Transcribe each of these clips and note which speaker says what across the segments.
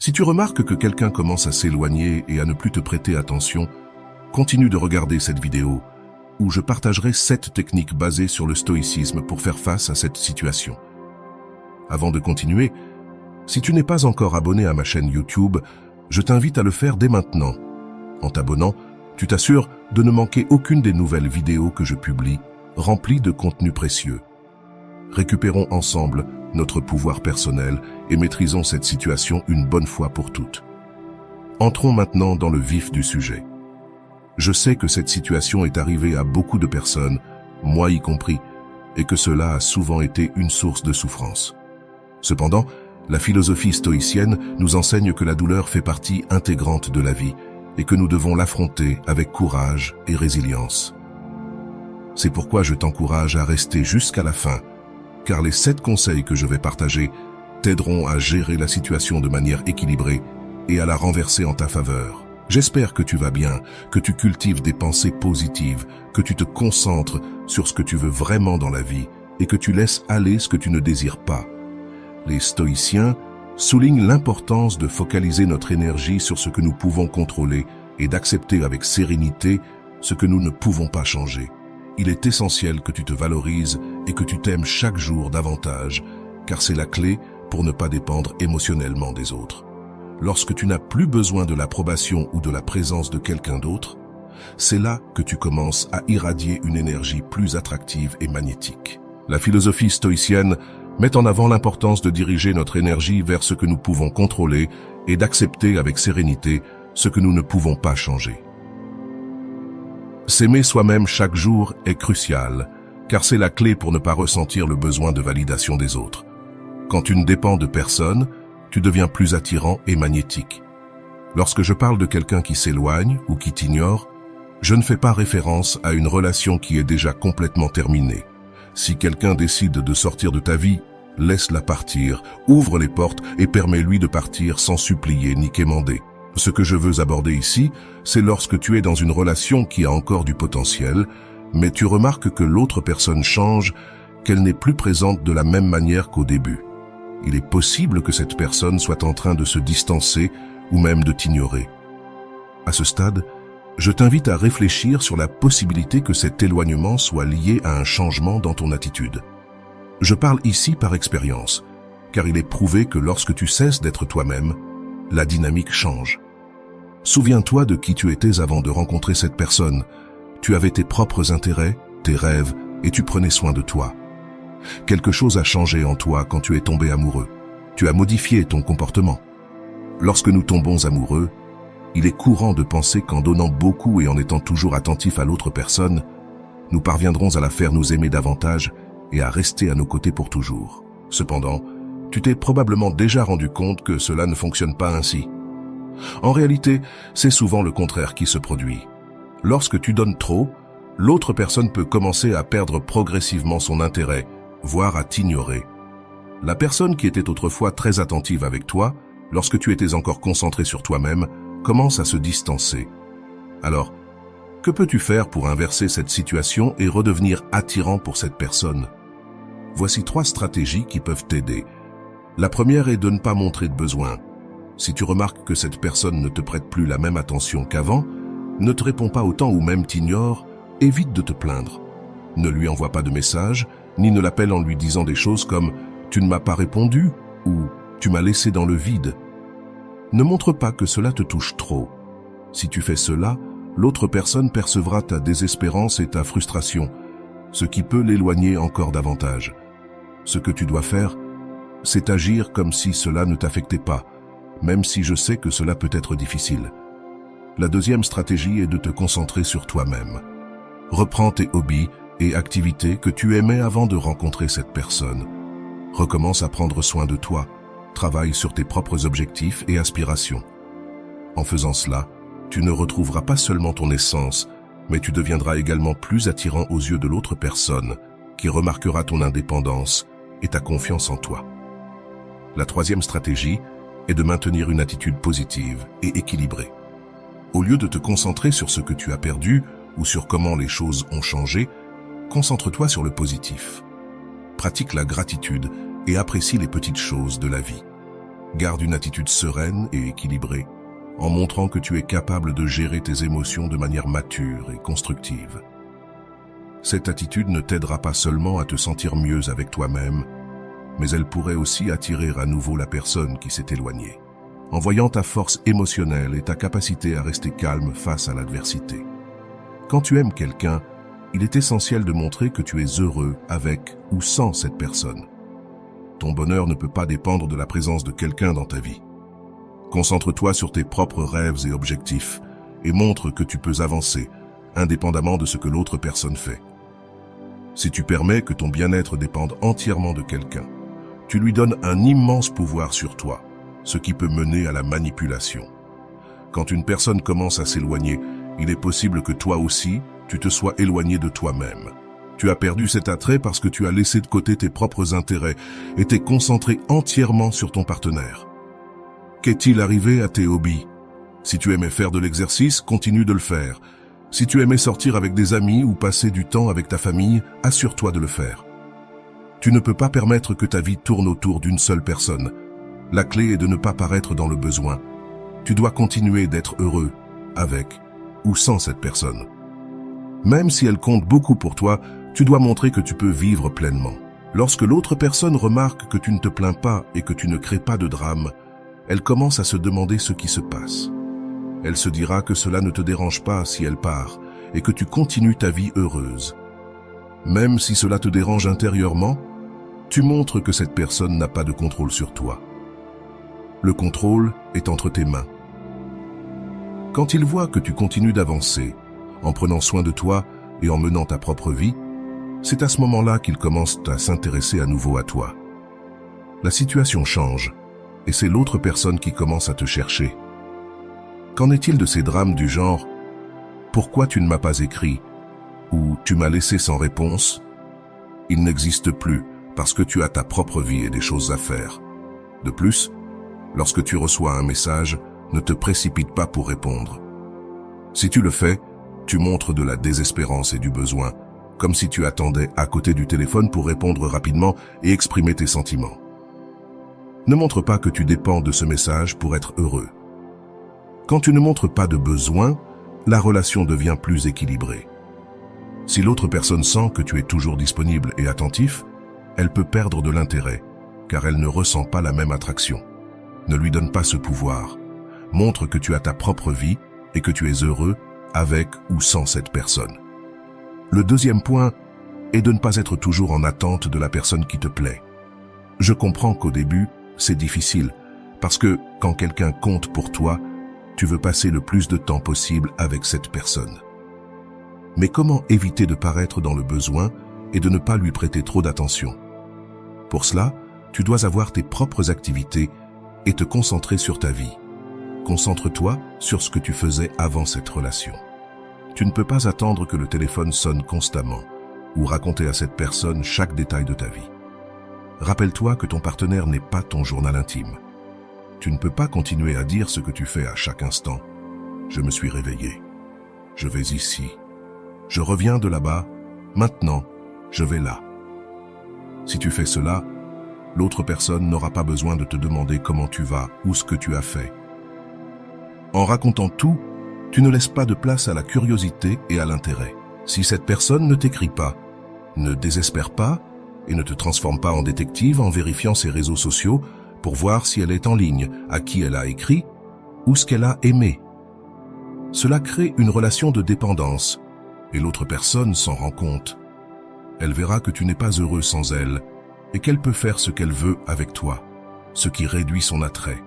Speaker 1: Si tu remarques que quelqu'un commence à s'éloigner et à ne plus te prêter attention, continue de regarder cette vidéo où je partagerai 7 techniques basées sur le stoïcisme pour faire face à cette situation. Avant de continuer, si tu n'es pas encore abonné à ma chaîne YouTube, je t'invite à le faire dès maintenant. En t'abonnant, tu t'assures de ne manquer aucune des nouvelles vidéos que je publie, remplies de contenu précieux. Récupérons ensemble notre pouvoir personnel et maîtrisons cette situation une bonne fois pour toutes. Entrons maintenant dans le vif du sujet. Je sais que cette situation est arrivée à beaucoup de personnes, moi y compris, et que cela a souvent été une source de souffrance. Cependant, la philosophie stoïcienne nous enseigne que la douleur fait partie intégrante de la vie et que nous devons l'affronter avec courage et résilience. C'est pourquoi je t'encourage à rester jusqu'à la fin, car les 7 conseils que je vais partager t'aideront à gérer la situation de manière équilibrée et à la renverser en ta faveur. J'espère que tu vas bien, que tu cultives des pensées positives, que tu te concentres sur ce que tu veux vraiment dans la vie et que tu laisses aller ce que tu ne désires pas. Les stoïciens soulignent l'importance de focaliser notre énergie sur ce que nous pouvons contrôler et d'accepter avec sérénité ce que nous ne pouvons pas changer. Il est essentiel que tu te valorises et que tu t'aimes chaque jour davantage, car c'est la clé pour ne pas dépendre émotionnellement des autres. Lorsque tu n'as plus besoin de l'approbation ou de la présence de quelqu'un d'autre, c'est là que tu commences à irradier une énergie plus attractive et magnétique. La philosophie stoïcienne met en avant l'importance de diriger notre énergie vers ce que nous pouvons contrôler et d'accepter avec sérénité ce que nous ne pouvons pas changer. S'aimer soi-même chaque jour est crucial, car c'est la clé pour ne pas ressentir le besoin de validation des autres. Quand tu ne dépends de personne, tu deviens plus attirant et magnétique. Lorsque je parle de quelqu'un qui s'éloigne ou qui t'ignore, je ne fais pas référence à une relation qui est déjà complètement terminée. Si quelqu'un décide de sortir de ta vie, laisse-la partir, ouvre les portes et permets-lui de partir sans supplier ni quémander. Ce que je veux aborder ici, c'est lorsque tu es dans une relation qui a encore du potentiel, mais tu remarques que l'autre personne change, qu'elle n'est plus présente de la même manière qu'au début. Il est possible que cette personne soit en train de se distancer ou même de t'ignorer. À ce stade, je t'invite à réfléchir sur la possibilité que cet éloignement soit lié à un changement dans ton attitude. Je parle ici par expérience, car il est prouvé que lorsque tu cesses d'être toi-même, la dynamique change. Souviens-toi de qui tu étais avant de rencontrer cette personne. Tu avais tes propres intérêts, tes rêves, et tu prenais soin de toi. Quelque chose a changé en toi quand tu es tombé amoureux. Tu as modifié ton comportement. Lorsque nous tombons amoureux, il est courant de penser qu'en donnant beaucoup et en étant toujours attentif à l'autre personne, nous parviendrons à la faire nous aimer davantage et à rester à nos côtés pour toujours. Cependant, tu t'es probablement déjà rendu compte que cela ne fonctionne pas ainsi. En réalité, c'est souvent le contraire qui se produit. Lorsque tu donnes trop, l'autre personne peut commencer à perdre progressivement son intérêt, voire à t'ignorer. La personne qui était autrefois très attentive avec toi, lorsque tu étais encore concentré sur toi-même, commence à se distancer. Alors, que peux-tu faire pour inverser cette situation et redevenir attirant pour cette personne? Voici 3 stratégies qui peuvent t'aider. La première est de ne pas montrer de besoin. Si tu remarques que cette personne ne te prête plus la même attention qu'avant, ne te répond pas autant ou même t'ignore, évite de te plaindre. Ne lui envoie pas de message, ni ne l'appelle en lui disant des choses comme « tu ne m'as pas répondu » ou « tu m'as laissé dans le vide ». Ne montre pas que cela te touche trop. Si tu fais cela, l'autre personne percevra ta désespérance et ta frustration, ce qui peut l'éloigner encore davantage. Ce que tu dois faire, c'est agir comme si cela ne t'affectait pas, même si je sais que cela peut être difficile. La deuxième stratégie est de te concentrer sur toi-même. Reprends tes hobbies et activités que tu aimais avant de rencontrer cette personne. Recommence à prendre soin de toi, travaille sur tes propres objectifs et aspirations. En faisant cela, tu ne retrouveras pas seulement ton essence, mais tu deviendras également plus attirant aux yeux de l'autre personne, qui remarquera ton indépendance et ta confiance en toi. La troisième stratégie est de maintenir une attitude positive et équilibrée. Au lieu de te concentrer sur ce que tu as perdu ou sur comment les choses ont changé, concentre-toi sur le positif. Pratique la gratitude et apprécie les petites choses de la vie. Garde une attitude sereine et équilibrée, en montrant que tu es capable de gérer tes émotions de manière mature et constructive. Cette attitude ne t'aidera pas seulement à te sentir mieux avec toi-même, mais elle pourrait aussi attirer à nouveau la personne qui s'est éloignée, en voyant ta force émotionnelle et ta capacité à rester calme face à l'adversité. Quand tu aimes quelqu'un, il est essentiel de montrer que tu es heureux avec ou sans cette personne. Ton bonheur ne peut pas dépendre de la présence de quelqu'un dans ta vie. Concentre-toi sur tes propres rêves et objectifs et montre que tu peux avancer, indépendamment de ce que l'autre personne fait. Si tu permets que ton bien-être dépende entièrement de quelqu'un, tu lui donnes un immense pouvoir sur toi, ce qui peut mener à la manipulation. Quand une personne commence à s'éloigner, il est possible que toi aussi, tu te sois éloigné de toi-même. Tu as perdu cet attrait parce que tu as laissé de côté tes propres intérêts et t'es concentré entièrement sur ton partenaire. Qu'est-il arrivé à tes hobbies? Si tu aimais faire de l'exercice, continue de le faire. Si tu aimais sortir avec des amis ou passer du temps avec ta famille, assure-toi de le faire. Tu ne peux pas permettre que ta vie tourne autour d'une seule personne. La clé est de ne pas paraître dans le besoin. Tu dois continuer d'être heureux, avec ou sans cette personne. Même si elle compte beaucoup pour toi, tu dois montrer que tu peux vivre pleinement. Lorsque l'autre personne remarque que tu ne te plains pas et que tu ne crées pas de drame, elle commence à se demander ce qui se passe. Elle se dira que cela ne te dérange pas si elle part et que tu continues ta vie heureuse. Même si cela te dérange intérieurement, tu montres que cette personne n'a pas de contrôle sur toi. Le contrôle est entre tes mains. Quand il voit que tu continues d'avancer, en prenant soin de toi et en menant ta propre vie, c'est à ce moment-là qu'il commence à s'intéresser à nouveau à toi. La situation change et c'est l'autre personne qui commence à te chercher. Qu'en est-il de ces drames du genre « Pourquoi tu ne m'as pas écrit » ou « Tu m'as laissé sans réponse » Il n'existe plus parce que tu as ta propre vie et des choses à faire. De plus, lorsque tu reçois un message, ne te précipite pas pour répondre. Si tu le fais, tu montres de la désespérance et du besoin, comme si tu attendais à côté du téléphone pour répondre rapidement et exprimer tes sentiments. Ne montre pas que tu dépends de ce message pour être heureux. Quand tu ne montres pas de besoin, la relation devient plus équilibrée. Si l'autre personne sent que tu es toujours disponible et attentif, elle peut perdre de l'intérêt, car elle ne ressent pas la même attraction. Ne lui donne pas ce pouvoir. Montre que tu as ta propre vie et que tu es heureux avec ou sans cette personne. Le deuxième point est de ne pas être toujours en attente de la personne qui te plaît. Je comprends qu'au début, c'est difficile, parce que quand quelqu'un compte pour toi, tu veux passer le plus de temps possible avec cette personne. Mais comment éviter de paraître dans le besoin et de ne pas lui prêter trop d'attention? Pour cela, tu dois avoir tes propres activités et te concentrer sur ta vie. Concentre-toi sur ce que tu faisais avant cette relation. Tu ne peux pas attendre que le téléphone sonne constamment ou raconter à cette personne chaque détail de ta vie. Rappelle-toi que ton partenaire n'est pas ton journal intime. Tu ne peux pas continuer à dire ce que tu fais à chaque instant. Je me suis réveillé. Je vais ici. Je reviens de là-bas. Maintenant, je vais là. Si tu fais cela, l'autre personne n'aura pas besoin de te demander comment tu vas ou ce que tu as fait. En racontant tout, tu ne laisses pas de place à la curiosité et à l'intérêt. Si cette personne ne t'écrit pas, ne désespère pas et ne te transforme pas en détective en vérifiant ses réseaux sociaux pour voir si elle est en ligne, à qui elle a écrit ou ce qu'elle a aimé. Cela crée une relation de dépendance et l'autre personne s'en rend compte. Elle verra que tu n'es pas heureux sans elle et qu'elle peut faire ce qu'elle veut avec toi, ce qui réduit son attrait.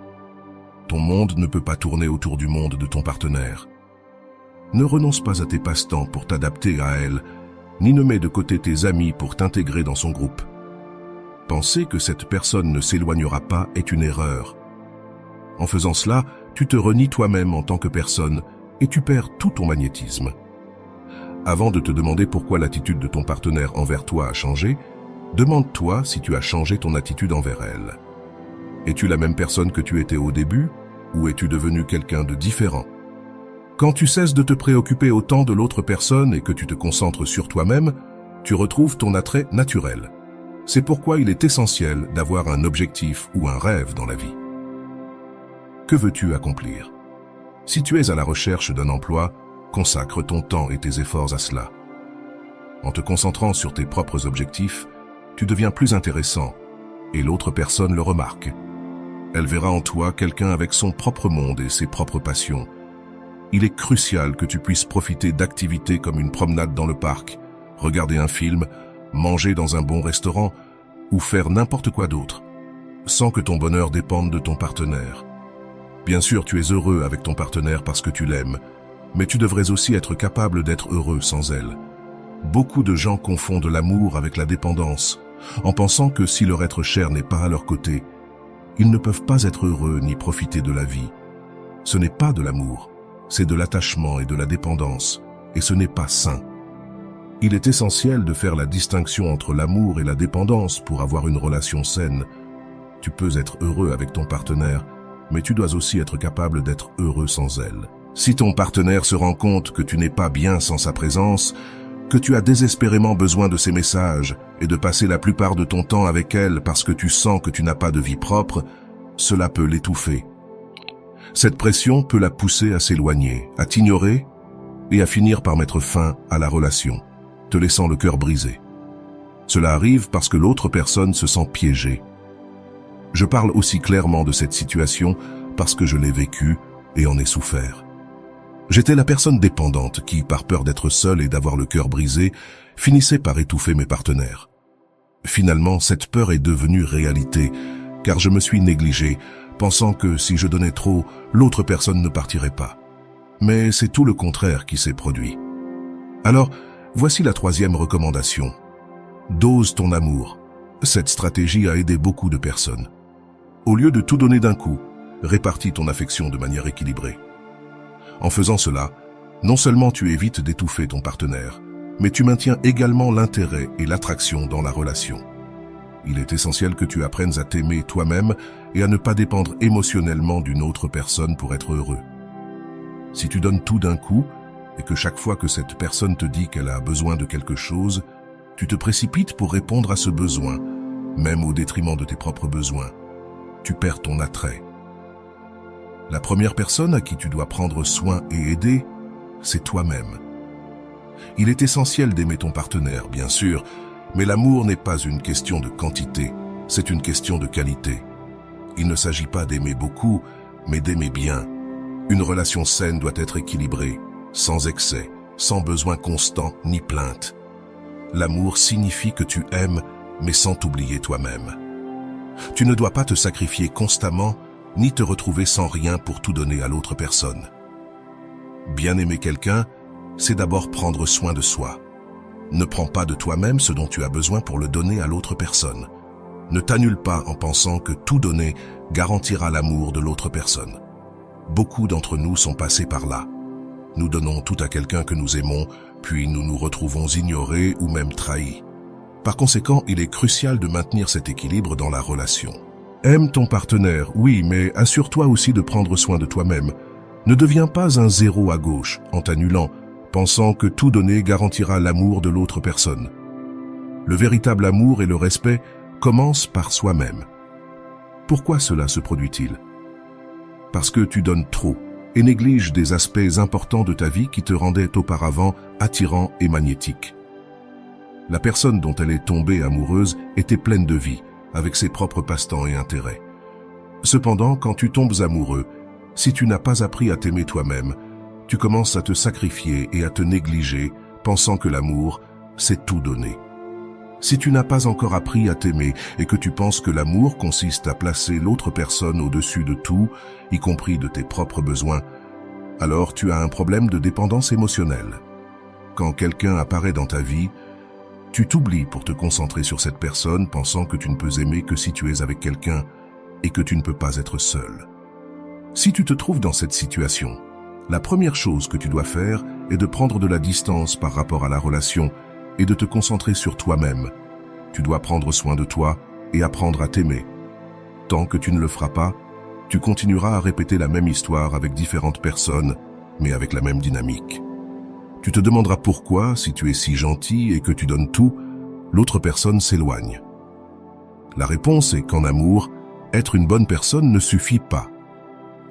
Speaker 1: Ton monde ne peut pas tourner autour du monde de ton partenaire. Ne renonce pas à tes passe-temps pour t'adapter à elle, ni ne mets de côté tes amis pour t'intégrer dans son groupe. Penser que cette personne ne s'éloignera pas est une erreur. En faisant cela, tu te renies toi-même en tant que personne et tu perds tout ton magnétisme. Avant de te demander pourquoi l'attitude de ton partenaire envers toi a changé, demande-toi si tu as changé ton attitude envers elle. Es-tu la même personne que tu étais au début ou es-tu devenu quelqu'un de différent? Quand tu cesses de te préoccuper autant de l'autre personne et que tu te concentres sur toi-même, tu retrouves ton attrait naturel. C'est pourquoi il est essentiel d'avoir un objectif ou un rêve dans la vie. Que veux-tu accomplir? Si tu es à la recherche d'un emploi, consacre ton temps et tes efforts à cela. En te concentrant sur tes propres objectifs, tu deviens plus intéressant et l'autre personne le remarque. Elle verra en toi quelqu'un avec son propre monde et ses propres passions. Il est crucial que tu puisses profiter d'activités comme une promenade dans le parc, regarder un film, manger dans un bon restaurant ou faire n'importe quoi d'autre, sans que ton bonheur dépende de ton partenaire. Bien sûr, tu es heureux avec ton partenaire parce que tu l'aimes, mais tu devrais aussi être capable d'être heureux sans elle. Beaucoup de gens confondent l'amour avec la dépendance, en pensant que si leur être cher n'est pas à leur côté, ils ne peuvent pas être heureux ni profiter de la vie. Ce n'est pas de l'amour, c'est de l'attachement et de la dépendance, et ce n'est pas sain. Il est essentiel de faire la distinction entre l'amour et la dépendance pour avoir une relation saine. Tu peux être heureux avec ton partenaire, mais tu dois aussi être capable d'être heureux sans elle. Si ton partenaire se rend compte que tu n'es pas bien sans sa présence, que tu as désespérément besoin de ses messages et de passer la plupart de ton temps avec elle parce que tu sens que tu n'as pas de vie propre, cela peut l'étouffer. Cette pression peut la pousser à s'éloigner, à t'ignorer et à finir par mettre fin à la relation, te laissant le cœur brisé. Cela arrive parce que l'autre personne se sent piégée. Je parle aussi clairement de cette situation parce que je l'ai vécue et en ai souffert. J'étais la personne dépendante qui, par peur d'être seule et d'avoir le cœur brisé, finissait par étouffer mes partenaires. Finalement, cette peur est devenue réalité, car je me suis négligé, pensant que si je donnais trop, l'autre personne ne partirait pas. Mais c'est tout le contraire qui s'est produit. Alors, voici la troisième recommandation. Dose ton amour. Cette stratégie a aidé beaucoup de personnes. Au lieu de tout donner d'un coup, répartis ton affection de manière équilibrée. En faisant cela, non seulement tu évites d'étouffer ton partenaire, mais tu maintiens également l'intérêt et l'attraction dans la relation. Il est essentiel que tu apprennes à t'aimer toi-même et à ne pas dépendre émotionnellement d'une autre personne pour être heureux. Si tu donnes tout d'un coup, et que chaque fois que cette personne te dit qu'elle a besoin de quelque chose, tu te précipites pour répondre à ce besoin, même au détriment de tes propres besoins. Tu perds ton attrait. La première personne à qui tu dois prendre soin et aider, c'est toi-même. Il est essentiel d'aimer ton partenaire, bien sûr, mais l'amour n'est pas une question de quantité, c'est une question de qualité. Il ne s'agit pas d'aimer beaucoup, mais d'aimer bien. Une relation saine doit être équilibrée, sans excès, sans besoin constant ni plainte. L'amour signifie que tu aimes, mais sans t'oublier toi-même. Tu ne dois pas te sacrifier constamment, ni te retrouver sans rien pour tout donner à l'autre personne. Bien aimer quelqu'un, c'est d'abord prendre soin de soi. Ne prends pas de toi-même ce dont tu as besoin pour le donner à l'autre personne. Ne t'annule pas en pensant que tout donner garantira l'amour de l'autre personne. Beaucoup d'entre nous sont passés par là. Nous donnons tout à quelqu'un que nous aimons, puis nous nous retrouvons ignorés ou même trahis. Par conséquent, il est crucial de maintenir cet équilibre dans la relation. Aime ton partenaire, oui, mais assure-toi aussi de prendre soin de toi-même. Ne deviens pas un zéro à gauche en t'annulant, pensant que tout donner garantira l'amour de l'autre personne. Le véritable amour et le respect commencent par soi-même. Pourquoi cela se produit-il? Parce que tu donnes trop et négliges des aspects importants de ta vie qui te rendaient auparavant attirant et magnétique. La personne dont elle est tombée amoureuse était pleine de vie, avec ses propres passe-temps et intérêts. Cependant, quand tu tombes amoureux, si tu n'as pas appris à t'aimer toi-même, tu commences à te sacrifier et à te négliger, pensant que l'amour, c'est tout donner. Si tu n'as pas encore appris à t'aimer et que tu penses que l'amour consiste à placer l'autre personne au-dessus de tout, y compris de tes propres besoins, alors tu as un problème de dépendance émotionnelle. Quand quelqu'un apparaît dans ta vie, tu t'oublies pour te concentrer sur cette personne, pensant que tu ne peux aimer que si tu es avec quelqu'un et que tu ne peux pas être seul. Si tu te trouves dans cette situation, la première chose que tu dois faire est de prendre de la distance par rapport à la relation et de te concentrer sur toi-même. Tu dois prendre soin de toi et apprendre à t'aimer. Tant que tu ne le feras pas, tu continueras à répéter la même histoire avec différentes personnes, mais avec la même dynamique. Tu te demanderas pourquoi, si tu es si gentil et que tu donnes tout, l'autre personne s'éloigne. La réponse est qu'en amour, être une bonne personne ne suffit pas.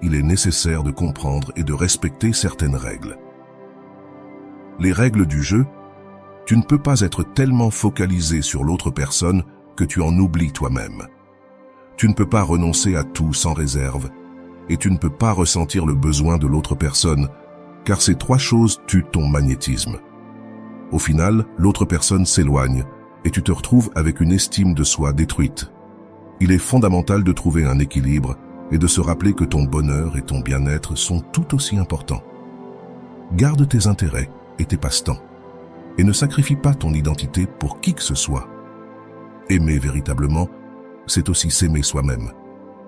Speaker 1: il est nécessaire de comprendre et de respecter certaines règles. Les règles du jeu, tu ne peux pas être tellement focalisé sur l'autre personne que tu en oublies toi-même. Tu ne peux pas renoncer à tout sans réserve, et tu ne peux pas ressentir le besoin de l'autre personne, car ces trois choses tuent ton magnétisme. Au final, l'autre personne s'éloigne, et tu te retrouves avec une estime de soi détruite. Il est fondamental de trouver un équilibre et de se rappeler que ton bonheur et ton bien-être sont tout aussi importants. Garde tes intérêts et tes passe-temps, et ne sacrifie pas ton identité pour qui que ce soit. Aimer véritablement, c'est aussi s'aimer soi-même.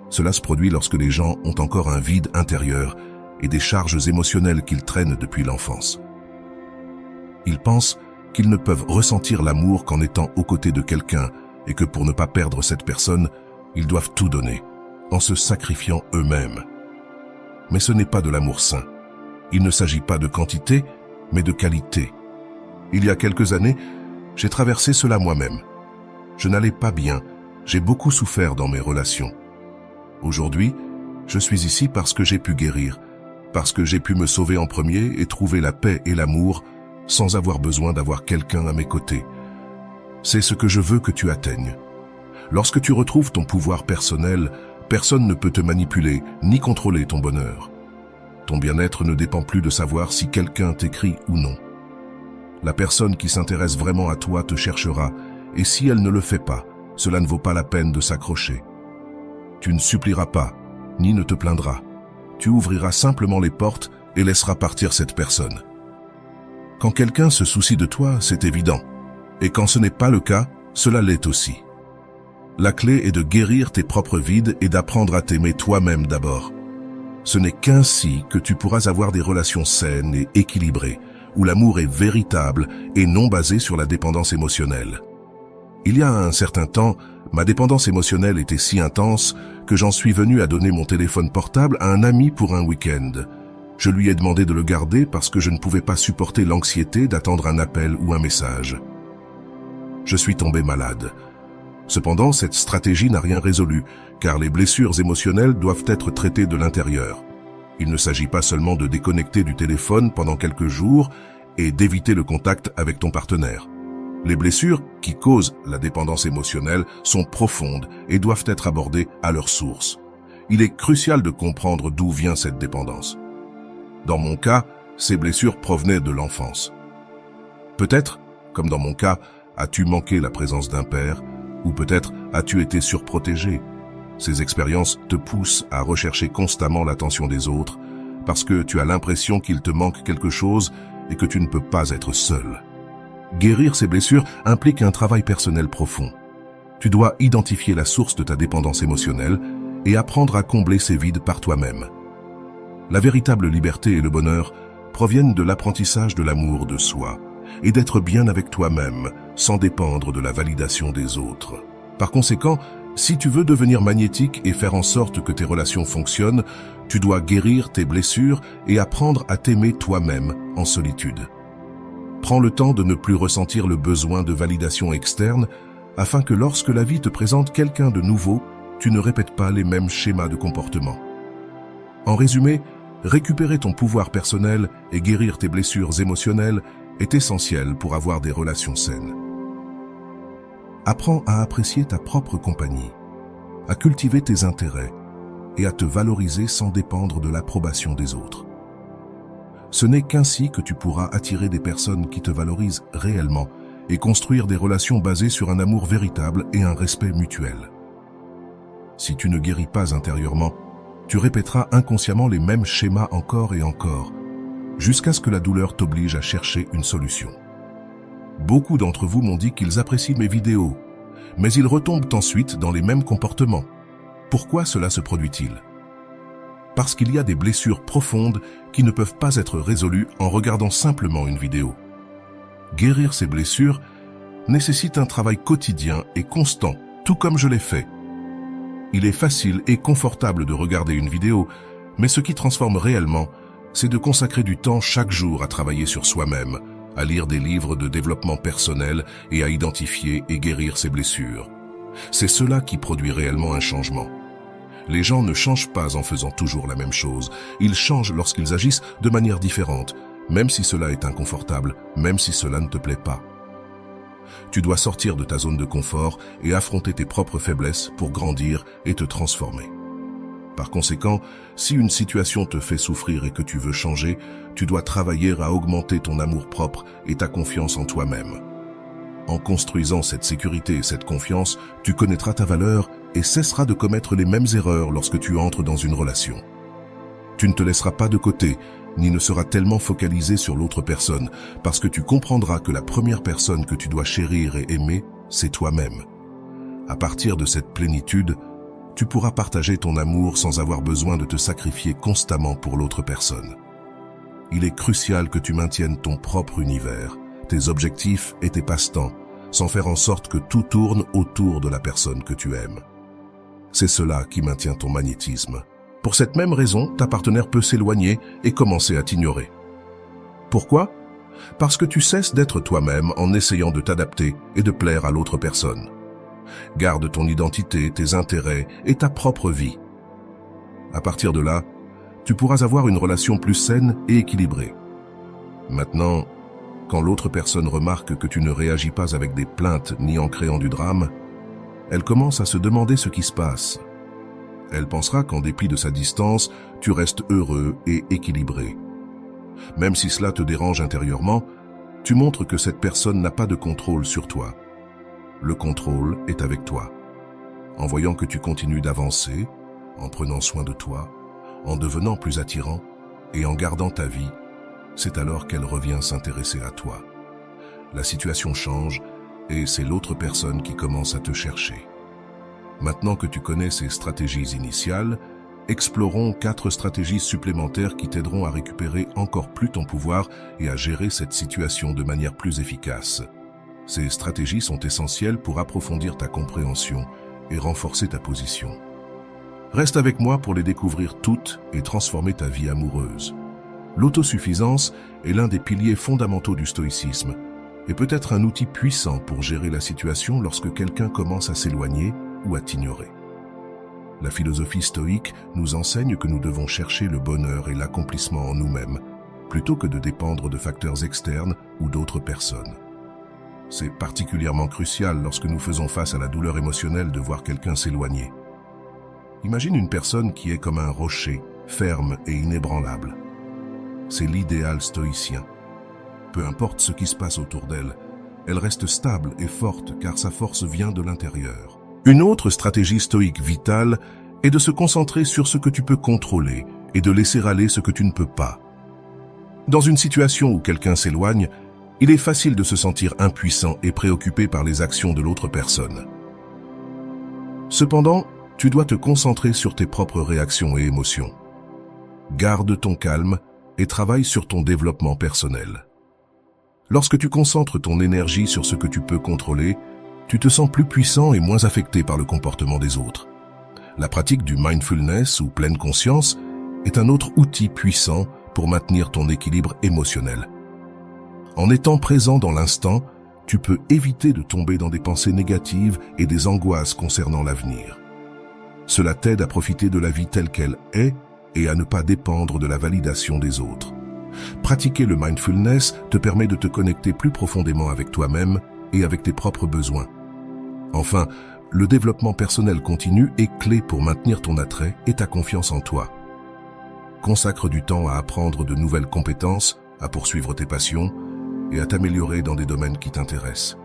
Speaker 1: Cela se produit lorsque les gens ont encore un vide intérieur et des charges émotionnelles qu'ils traînent depuis l'enfance. Ils pensent qu'ils ne peuvent ressentir l'amour qu'en étant aux côtés de quelqu'un et que pour ne pas perdre cette personne, ils doivent tout donner, en se sacrifiant eux-mêmes. Mais ce n'est pas de l'amour sain. Il ne s'agit pas de quantité, mais de qualité. Il y a quelques années, j'ai traversé cela moi-même. Je n'allais pas bien, j'ai beaucoup souffert dans mes relations. Aujourd'hui, je suis ici parce que j'ai pu guérir, parce que j'ai pu me sauver en premier et trouver la paix et l'amour sans avoir besoin d'avoir quelqu'un à mes côtés. C'est ce que je veux que tu atteignes. Lorsque tu retrouves ton pouvoir personnel, personne ne peut te manipuler ni contrôler ton bonheur. Ton bien-être ne dépend plus de savoir si quelqu'un t'écrit ou non. La personne qui s'intéresse vraiment à toi te cherchera, et si elle ne le fait pas, cela ne vaut pas la peine de s'accrocher. Tu ne supplieras pas, ni ne te plaindras. Tu ouvriras simplement les portes et laisseras partir cette personne. Quand quelqu'un se soucie de toi, c'est évident. Et quand ce n'est pas le cas, cela l'est aussi. La clé est de guérir tes propres vides et d'apprendre à t'aimer toi-même d'abord. Ce n'est qu'ainsi que tu pourras avoir des relations saines et équilibrées, où l'amour est véritable et non basé sur la dépendance émotionnelle. Il y a un certain temps, ma dépendance émotionnelle était si intense que j'en suis venu à donner mon téléphone portable à un ami pour un week-end. Je lui ai demandé de le garder parce que je ne pouvais pas supporter l'anxiété d'attendre un appel ou un message. Je suis tombé malade. Cependant, cette stratégie n'a rien résolu, car les blessures émotionnelles doivent être traitées de l'intérieur. Il ne s'agit pas seulement de déconnecter du téléphone pendant quelques jours et d'éviter le contact avec ton partenaire. Les blessures qui causent la dépendance émotionnelle sont profondes et doivent être abordées à leur source. Il est crucial de comprendre d'où vient cette dépendance. Dans mon cas, ces blessures provenaient de l'enfance. Peut-être, comme dans mon cas, as-tu manqué la présence d'un père, ou peut-être as-tu été surprotégé. Ces expériences te poussent à rechercher constamment l'attention des autres, parce que tu as l'impression qu'il te manque quelque chose et que tu ne peux pas être seul. Guérir ces blessures implique un travail personnel profond. Tu dois identifier la source de ta dépendance émotionnelle et apprendre à combler ces vides par toi-même. La véritable liberté et le bonheur proviennent de l'apprentissage de l'amour de soi et d'être bien avec toi-même sans dépendre de la validation des autres. Par conséquent, si tu veux devenir magnétique et faire en sorte que tes relations fonctionnent, tu dois guérir tes blessures et apprendre à t'aimer toi-même en solitude. Prends le temps de ne plus ressentir le besoin de validation externe afin que lorsque la vie te présente quelqu'un de nouveau, tu ne répètes pas les mêmes schémas de comportement. En résumé, récupérer ton pouvoir personnel et guérir tes blessures émotionnelles est essentiel pour avoir des relations saines. Apprends à apprécier ta propre compagnie, à cultiver tes intérêts et à te valoriser sans dépendre de l'approbation des autres. Ce n'est qu'ainsi que tu pourras attirer des personnes qui te valorisent réellement et construire des relations basées sur un amour véritable et un respect mutuel. Si tu ne guéris pas intérieurement, tu répéteras inconsciemment les mêmes schémas encore et encore, jusqu'à ce que la douleur t'oblige à chercher une solution. Beaucoup d'entre vous m'ont dit qu'ils apprécient mes vidéos, mais ils retombent ensuite dans les mêmes comportements. Pourquoi cela se produit-il? Parce qu'il y a des blessures profondes qui ne peuvent pas être résolues en regardant simplement une vidéo. Guérir ces blessures nécessite un travail quotidien et constant, tout comme je l'ai fait. Il est facile et confortable de regarder une vidéo, mais ce qui transforme réellement, c'est de consacrer du temps chaque jour à travailler sur soi-même, à lire des livres de développement personnel et à identifier et guérir ses blessures. C'est cela qui produit réellement un changement. Les gens ne changent pas en faisant toujours la même chose. Ils changent lorsqu'ils agissent de manière différente, même si cela est inconfortable, même si cela ne te plaît pas. Tu dois sortir de ta zone de confort et affronter tes propres faiblesses pour grandir et te transformer. Par conséquent, si une situation te fait souffrir et que tu veux changer, tu dois travailler à augmenter ton amour-propre et ta confiance en toi-même. En construisant cette sécurité et cette confiance, tu connaîtras ta valeur et cesseras de commettre les mêmes erreurs lorsque tu entres dans une relation. Tu ne te laisseras pas de côté, ni ne seras tellement focalisé sur l'autre personne, parce que tu comprendras que la première personne que tu dois chérir et aimer, c'est toi-même. À partir de cette plénitude, tu pourras partager ton amour sans avoir besoin de te sacrifier constamment pour l'autre personne. Il est crucial que tu maintiennes ton propre univers, tes objectifs et tes passe-temps, sans faire en sorte que tout tourne autour de la personne que tu aimes. C'est cela qui maintient ton magnétisme. Pour cette même raison, ta partenaire peut s'éloigner et commencer à t'ignorer. Pourquoi? Parce que tu cesses d'être toi-même en essayant de t'adapter et de plaire à l'autre personne. Garde ton identité, tes intérêts et ta propre vie. À partir de là, tu pourras avoir une relation plus saine et équilibrée. Maintenant, quand l'autre personne remarque que tu ne réagis pas avec des plaintes ni en créant du drame, elle commence à se demander ce qui se passe. Elle pensera qu'en dépit de sa distance, tu restes heureux et équilibré. Même si cela te dérange intérieurement, tu montres que cette personne n'a pas de contrôle sur toi. Le contrôle est avec toi. En voyant que tu continues d'avancer, en prenant soin de toi, en devenant plus attirant et en gardant ta vie, c'est alors qu'elle revient s'intéresser à toi. La situation change et c'est l'autre personne qui commence à te chercher. Maintenant que tu connais ces stratégies initiales, explorons 4 stratégies supplémentaires qui t'aideront à récupérer encore plus ton pouvoir et à gérer cette situation de manière plus efficace. Ces stratégies sont essentielles pour approfondir ta compréhension et renforcer ta position. Reste avec moi pour les découvrir toutes et transformer ta vie amoureuse. L'autosuffisance est l'un des piliers fondamentaux du stoïcisme et peut être un outil puissant pour gérer la situation lorsque quelqu'un commence à s'éloigner ou à t'ignorer. La philosophie stoïque nous enseigne que nous devons chercher le bonheur et l'accomplissement en nous-mêmes, plutôt que de dépendre de facteurs externes ou d'autres personnes. C'est particulièrement crucial lorsque nous faisons face à la douleur émotionnelle de voir quelqu'un s'éloigner. Imagine une personne qui est comme un rocher, ferme et inébranlable. C'est l'idéal stoïcien. Peu importe ce qui se passe autour d'elle, elle reste stable et forte car sa force vient de l'intérieur. Une autre stratégie stoïque vitale est de se concentrer sur ce que tu peux contrôler et de laisser aller ce que tu ne peux pas. Dans une situation où quelqu'un s'éloigne, il est facile de se sentir impuissant et préoccupé par les actions de l'autre personne. Cependant, tu dois te concentrer sur tes propres réactions et émotions. Garde ton calme et travaille sur ton développement personnel. Lorsque tu concentres ton énergie sur ce que tu peux contrôler, tu te sens plus puissant et moins affecté par le comportement des autres. La pratique du mindfulness ou pleine conscience est un autre outil puissant pour maintenir ton équilibre émotionnel. En étant présent dans l'instant, tu peux éviter de tomber dans des pensées négatives et des angoisses concernant l'avenir. Cela t'aide à profiter de la vie telle qu'elle est et à ne pas dépendre de la validation des autres. Pratiquer le mindfulness te permet de te connecter plus profondément avec toi-même et avec tes propres besoins. Enfin, le développement personnel continu est clé pour maintenir ton attrait et ta confiance en toi. Consacre du temps à apprendre de nouvelles compétences, à poursuivre tes passions et à t'améliorer dans des domaines qui t'intéressent.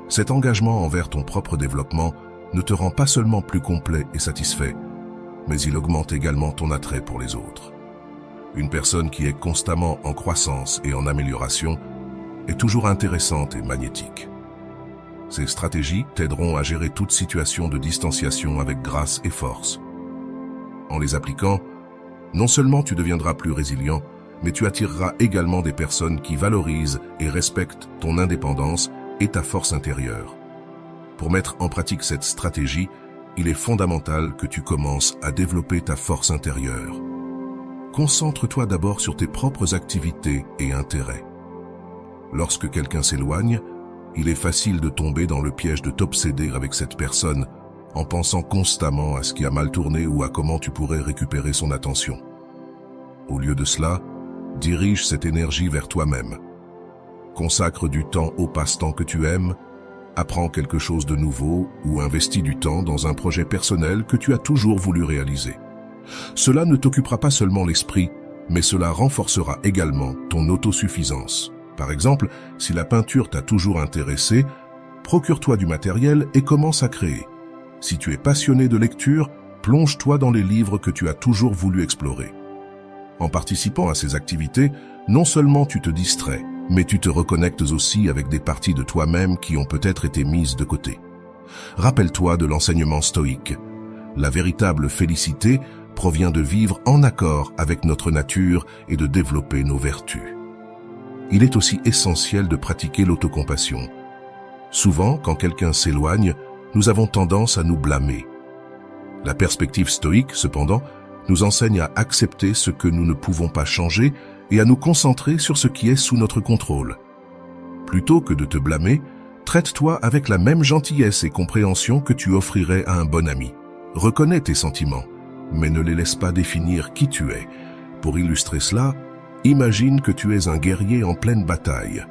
Speaker 1: Cet engagement envers ton propre développement ne te rend pas seulement plus complet et satisfait, mais il augmente également ton attrait pour les autres. Une personne qui est constamment en croissance et en amélioration est toujours intéressante et magnétique. Ces stratégies t'aideront à gérer toute situation de distanciation avec grâce et force. En les appliquant, non seulement tu deviendras plus résilient, mais tu attireras également des personnes qui valorisent et respectent ton indépendance et ta force intérieure. Pour mettre en pratique cette stratégie, il est fondamental que tu commences à développer ta force intérieure. Concentre-toi d'abord sur tes propres activités et intérêts. Lorsque quelqu'un s'éloigne, il est facile de tomber dans le piège de t'obséder avec cette personne en pensant constamment à ce qui a mal tourné ou à comment tu pourrais récupérer son attention. Au lieu de cela, dirige cette énergie vers toi-même. Consacre du temps au passe-temps que tu aimes, apprends quelque chose de nouveau ou investis du temps dans un projet personnel que tu as toujours voulu réaliser. Cela ne t'occupera pas seulement l'esprit, mais cela renforcera également ton autosuffisance. Par exemple, si la peinture t'a toujours intéressé, procure-toi du matériel et commence à créer. Si tu es passionné de lecture, plonge-toi dans les livres que tu as toujours voulu explorer. En participant à ces activités, non seulement tu te distrais, mais tu te reconnectes aussi avec des parties de toi-même qui ont peut-être été mises de côté. Rappelle-toi de l'enseignement stoïque. La véritable félicité provient de vivre en accord avec notre nature et de développer nos vertus. Il est aussi essentiel de pratiquer l'autocompassion. Souvent, quand quelqu'un s'éloigne, nous avons tendance à nous blâmer. La perspective stoïque, cependant, nous enseigne à accepter ce que nous ne pouvons pas changer et à nous concentrer sur ce qui est sous notre contrôle. Plutôt que de te blâmer, traite-toi avec la même gentillesse et compréhension que tu offrirais à un bon ami. Reconnais tes sentiments, mais ne les laisse pas définir qui tu es. Pour illustrer cela, imagine que tu es un guerrier en pleine bataille.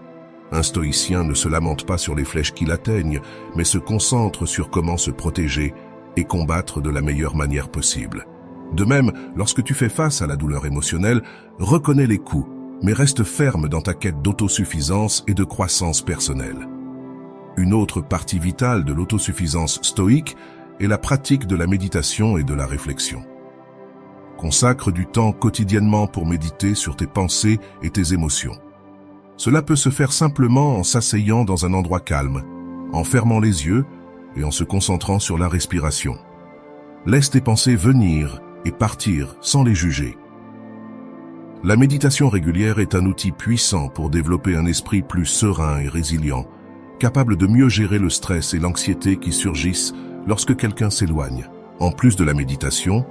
Speaker 1: Un stoïcien ne se lamente pas sur les flèches qui l'atteignent, mais se concentre sur comment se protéger et combattre de la meilleure manière possible. De même, lorsque tu fais face à la douleur émotionnelle, reconnais les coups, mais reste ferme dans ta quête d'autosuffisance et de croissance personnelle. Une autre partie vitale de l'autosuffisance stoïque est la pratique de la méditation et de la réflexion. Consacre du temps quotidiennement pour méditer sur tes pensées et tes émotions. Cela peut se faire simplement en s'asseyant dans un endroit calme, en fermant les yeux et en se concentrant sur la respiration. Laisse tes pensées venir et partir sans les juger. La méditation régulière est un outil puissant pour développer un esprit plus serein et résilient, capable de mieux gérer le stress et l'anxiété qui surgissent lorsque quelqu'un s'éloigne. En plus de la méditation,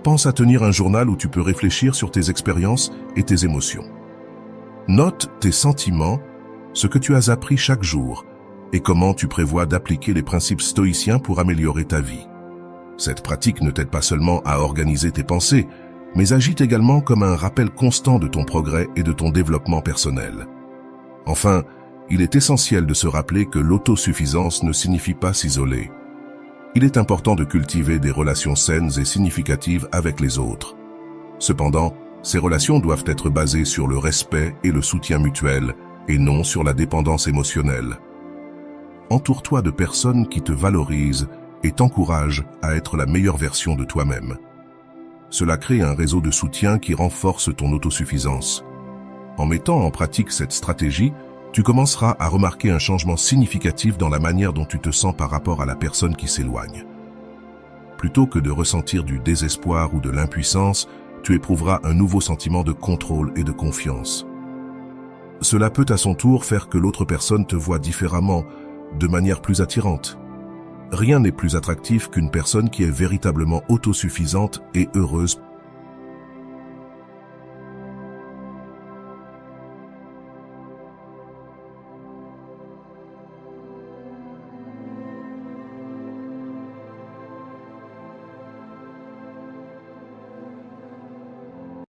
Speaker 1: pense à tenir un journal où tu peux réfléchir sur tes expériences et tes émotions. Note tes sentiments, ce que tu as appris chaque jour et comment tu prévois d'appliquer les principes stoïciens pour améliorer ta vie. Cette pratique ne t'aide pas seulement à organiser tes pensées, mais agit également comme un rappel constant de ton progrès et de ton développement personnel. Enfin, il est essentiel de se rappeler que l'autosuffisance ne signifie pas s'isoler. Il est important de cultiver des relations saines et significatives avec les autres. Cependant, ces relations doivent être basées sur le respect et le soutien mutuel, et non sur la dépendance émotionnelle. Entoure-toi de personnes qui te valorisent et t'encouragent à être la meilleure version de toi-même. Cela crée un réseau de soutien qui renforce ton autosuffisance. En mettant en pratique cette stratégie, tu commenceras à remarquer un changement significatif dans la manière dont tu te sens par rapport à la personne qui s'éloigne. Plutôt que de ressentir du désespoir ou de l'impuissance, tu éprouveras un nouveau sentiment de contrôle et de confiance. Cela peut à son tour faire que l'autre personne te voie différemment, de manière plus attirante. Rien n'est plus attractif qu'une personne qui est véritablement autosuffisante et heureuse